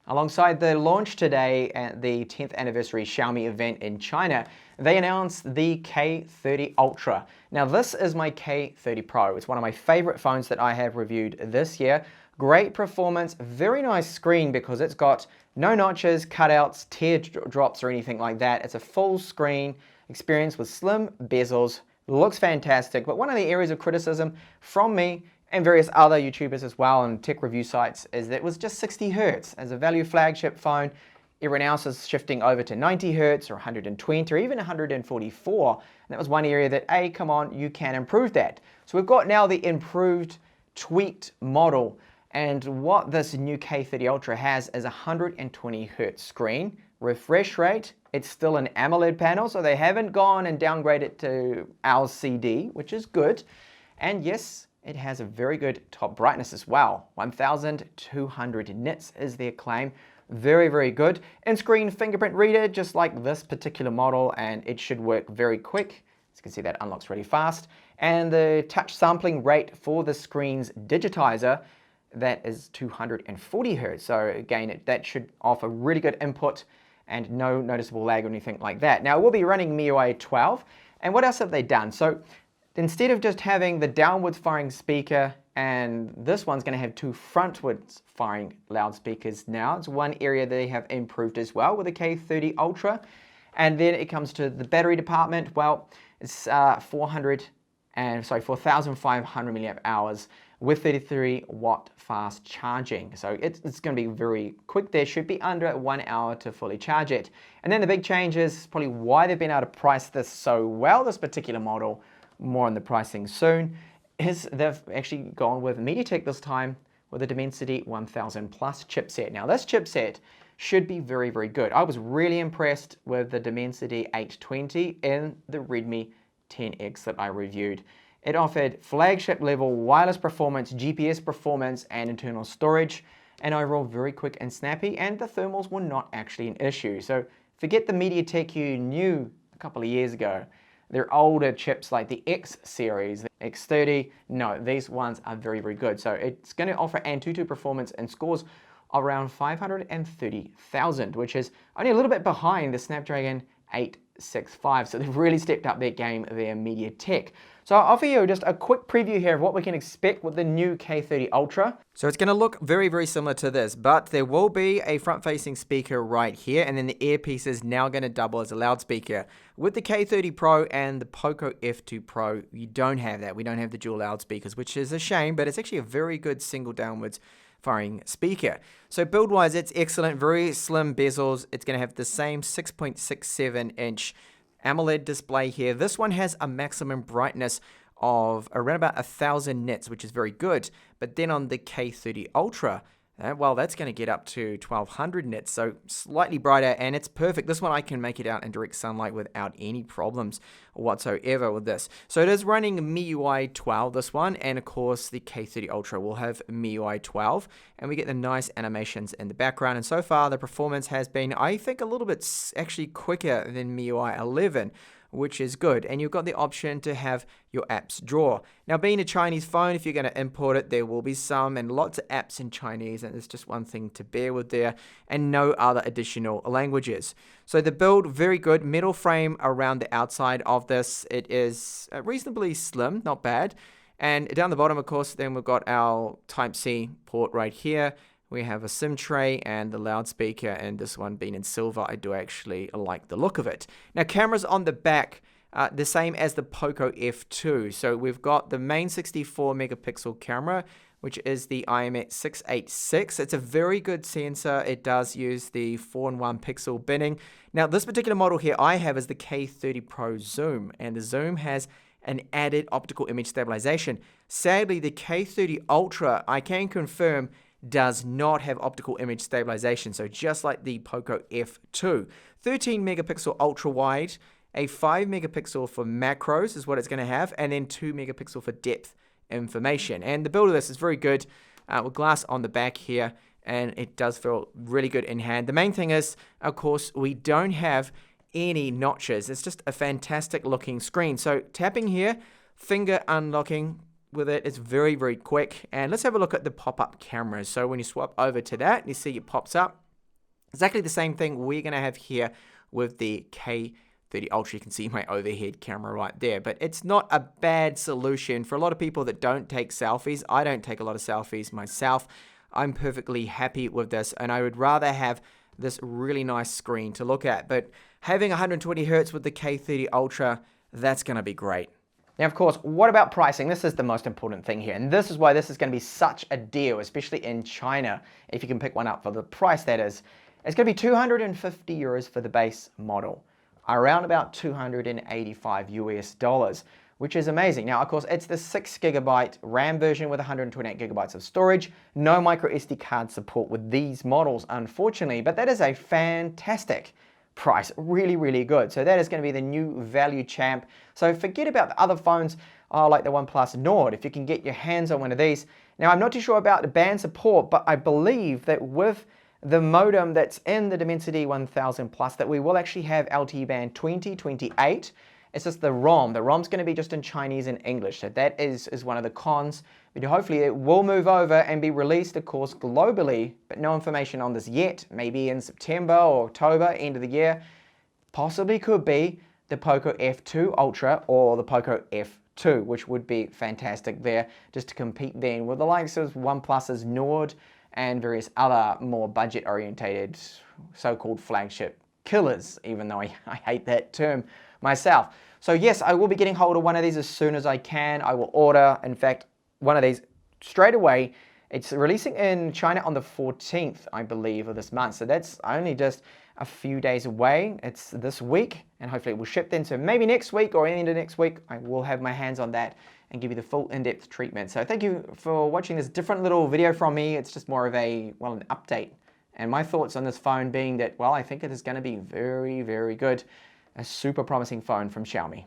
Alongside the launch today at the 10th anniversary Xiaomi event in China, they announced the K30 Ultra. Now this is my K30 Pro. It's one of my favorite phones that I have reviewed this year. Great performance, very nice screen because it's got no notches, cutouts, tear drops or anything like that. It's a full screen experience with slim bezels. Looks fantastic, but one of the areas of criticism from me and various other YouTubers as well and tech review sites is that it was just 60 Hertz. As a value flagship phone, everyone else is shifting over to 90 Hertz or 120 or even 144. And that was one area that, come on, you can improve that. So we've got now the improved, tweaked model. And what this new K30 Ultra has is a 120 Hertz screen. Refresh rate, it's still an AMOLED panel, so they haven't gone and downgraded to LCD, which is good. And yes, it has a very good top brightness as well. 1200 nits is their claim. Very, very good. In-screen fingerprint reader, just like this particular model, and it should work very quick. As you can see, that unlocks really fast. And the touch sampling rate for the screen's digitizer, that is 240 Hertz. So again, that should offer really good input and no noticeable lag or anything like that. Now, we'll be running MIUI 12. And what else have they done? So instead of just having the downwards firing speaker, and this one's going to have two frontwards firing loudspeakers now. It's one area they have improved as well with the K30 Ultra. And then it comes to the battery department. Well, it's 4,500 milliamp hours with 33 watt fast charging. So it's going to be very quick. There should be under 1 hour to fully charge it. And then the big change is probably why they've been able to price this so well, this particular model. More on the pricing soon, is they've actually gone with MediaTek this time with a Dimensity 1000 Plus chipset. Now this chipset should be very, very good. I was really impressed with the Dimensity 820 in the Redmi 10X that I reviewed. It offered flagship level wireless performance, GPS performance and internal storage, and overall very quick and snappy, and the thermals were not actually an issue. So forget the MediaTek you knew a couple of years ago. They're older chips like the X series, the X30. No, these ones are very, very good. So it's going to offer Antutu performance and scores around 530,000, which is only a little bit behind the Snapdragon 865. So they've really stepped up their game there, MediaTek. So I'll offer you just a quick preview here of what we can expect with the new K30 Ultra. So it's going to look very, very similar to this, but there will be a front-facing speaker right here, and then the earpiece is now going to double as a loudspeaker. With the K30 Pro and the Poco F2 Pro, you don't have that. We don't have the dual loudspeakers, which is a shame, but it's actually a very good single downwards firing speaker. So build-wise, it's excellent, very slim bezels. It's going to have the same 6.67-inch AMOLED display here. This one has a maximum brightness of around about 1,000 nits, which is very good. But then on the K30 Ultra, well, that's going to get up to 1,200 nits, so slightly brighter, and it's perfect. This one I can make it out in direct sunlight without any problems whatsoever with this. So it is running MIUI 12, this one, and of course the K30 Ultra will have MIUI 12, and we get the nice animations in the background. And so far the performance has been, I think, a little bit actually quicker than MIUI 11, which is good. And you've got the option to have your apps drawer. Now, being a Chinese phone, if you're going to import it, there will be some and lots of apps in Chinese, and it's just one thing to bear with there, and no other additional languages. So the build, very good. Metal frame around the outside of this. It is reasonably slim, not bad. And down the bottom, of course, then we've got our Type-C port right here. We have a SIM tray and the loudspeaker, and this one being in silver, I do actually like the look of it. Now, cameras on the back, the same as the Poco F2. So we've got the main 64 megapixel camera, which is the IMX686. It's a very good sensor. It does use the 4-in-1 pixel binning. Now, this particular model here I have is the K30 Pro Zoom, and the Zoom has an added optical image stabilization. Sadly, the K30 Ultra, I can confirm, does not have optical image stabilization. So just like the Poco F2, 13 megapixel ultra wide, a 5 megapixel for macros is what it's going to have, and then 2 megapixel for depth information. And the build of this is very good with glass on the back here, and it does feel really good in hand. The main thing is, of course, we don't have any notches. It's just a fantastic looking screen. So tapping here, finger unlocking with it, it's very, very quick. And let's have a look at the pop-up cameras. So when you swap over to that, you see it pops up. Exactly the same thing we're going to have here with the K30 Ultra. You can see my overhead camera right there, but it's not a bad solution for a lot of people that don't take selfies. I don't take a lot of selfies myself. I'm perfectly happy with this, and I would rather have this really nice screen to look at, but having 120 Hertz with the K30 Ultra, that's going to be great. Now, of course, what about pricing? This is the most important thing here, and this is why this is going to be such a deal, especially in China, if you can pick one up for the price that is. It's going to be 250 euros for the base model, around about 285 US dollars, which is amazing. Now, of course, it's the 6GB RAM version with 128GB of storage. No micro SD card support with these models, unfortunately, but that is a fantastic price. Really, really good. So that is going to be the new value champ. So forget about the other phones like the OnePlus Nord, if you can get your hands on one of these. Now, I'm not too sure about the band support, but I believe that with the modem that's in the Dimensity 1000 Plus, that we will actually have LTE band 2028. It's just the ROM. The ROM's going to be just in Chinese and English, so that is one of the cons. But hopefully it will move over and be released, of course, globally, but no information on this yet. Maybe in September or October, end of the year. Possibly could be the Poco F2 Ultra or the Poco F2, which would be fantastic there, just to compete then with the likes of OnePlus's Nord and various other more budget-orientated so-called flagship killers, even though I hate that term myself. So yes, I will be getting hold of one of these as soon as I can. I will order, in fact, one of these straight away. It's releasing in China on the 14th, I believe, of this month. So that's only just a few days away. It's this week, and hopefully it will ship then. So maybe next week or end of next week, I will have my hands on that and give you the full in-depth treatment. So thank you for watching this different little video from me. It's just more of a, well, an update. And my thoughts on this phone being that, well, I think it is going to be very, very good. A super promising phone from Xiaomi.